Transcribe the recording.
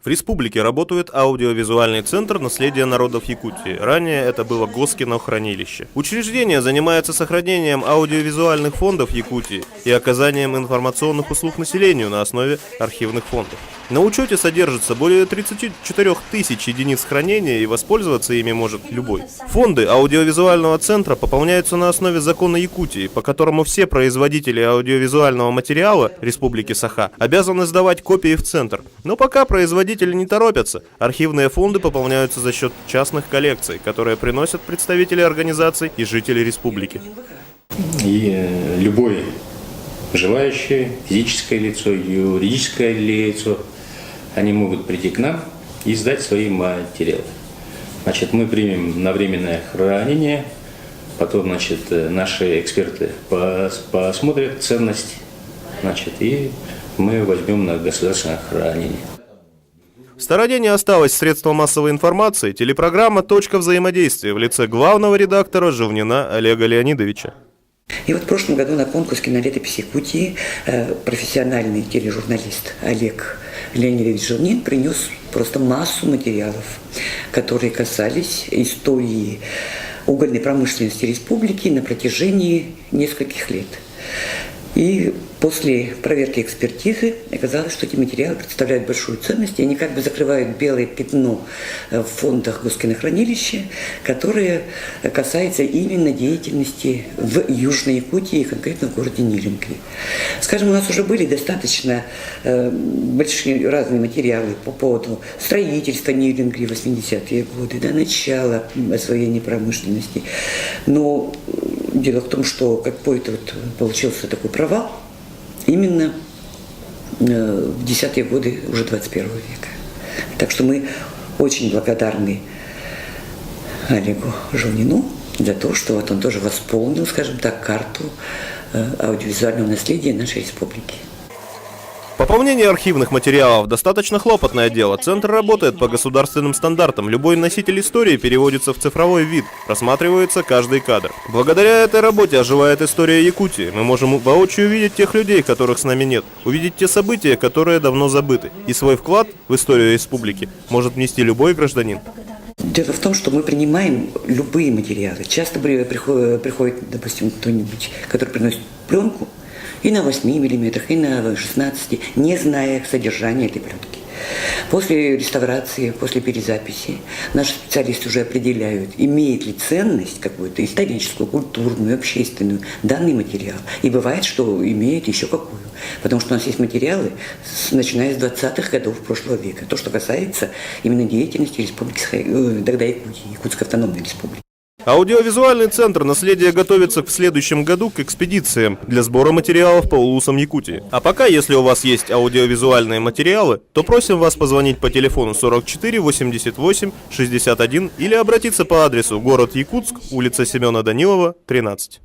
В республике работает аудиовизуальный центр наследия народов Якутии. Ранее это было Госкинохранилище. Учреждение занимается сохранением аудиовизуальных фондов Якутии и оказанием информационных услуг населению на основе архивных фондов. На учете содержится более 34 тысяч единиц хранения, и воспользоваться ими может любой. Фонды аудиовизуального центра пополняются на основе закона Якутии, по которому все производители аудиовизуального материала Республики Саха обязаны сдавать копии в центр. Но пока производители не торопятся, архивные фонды пополняются за счет частных коллекций, которые приносят представители организаций и жители республики. И любой желающий, физическое лицо, юридическое лицо, они могут прийти к нам и сдать свои материалы. Значит, мы примем на временное хранение, потом, значит, наши эксперты посмотрят ценность, значит, и мы возьмем на государственное хранение. В стороне не осталось средства массовой информации, телепрограмма «Точка взаимодействия» в лице главного редактора Живнина Олега Леонидовича. И вот в прошлом году на конкурсе «Кинолетопись Якутии» профессиональный тележурналист Олег Леонидович Живнин принес просто массу материалов, которые касались истории угольной промышленности республики на протяжении нескольких лет. И после проверки экспертизы оказалось, что эти материалы представляют большую ценность, и они как бы закрывают белое пятно в фондах Госкинохранилища, которое касается именно деятельности в Южной Якутии, конкретно в городе Неринги. Скажем, у нас уже были достаточно большие разные материалы по поводу строительства Неринги в 80-е годы, до начала освоения промышленности. Но дело в том, что какой-то вот получился такой провал именно в 10-е годы уже 21 века. Так что мы очень благодарны Олегу Живнину за то, что вот он тоже восполнил, скажем так, карту аудиовизуального наследия нашей республики. Пополнение архивных материалов – достаточно хлопотное дело. Центр работает по государственным стандартам. Любой носитель истории переводится в цифровой вид, просматривается каждый кадр. Благодаря этой работе оживает история Якутии. Мы можем воочию увидеть тех людей, которых с нами нет, увидеть те события, которые давно забыты. И свой вклад в историю республики может внести любой гражданин. Дело в том, что мы принимаем любые материалы. Часто приходит, допустим, кто-нибудь, который приносит пленку, и на 8 миллиметрах, и на 16, не зная содержания этой пленки. После реставрации, после перезаписи наши специалисты уже определяют, имеет ли ценность какую-то историческую, культурную, общественную данный материал. И бывает, что имеет еще какую. Потому что у нас есть материалы, начиная с 20-х годов прошлого века. То, что касается именно деятельности республики, тогда Якутии, Якутской автономной республики. Аудиовизуальный центр наследия готовится в следующем году к экспедициям для сбора материалов по улусам Якутии. А пока, если у вас есть аудиовизуальные материалы, то просим вас позвонить по телефону 44 88 61 или обратиться по адресу город Якутск, улица Семена Данилова, 13.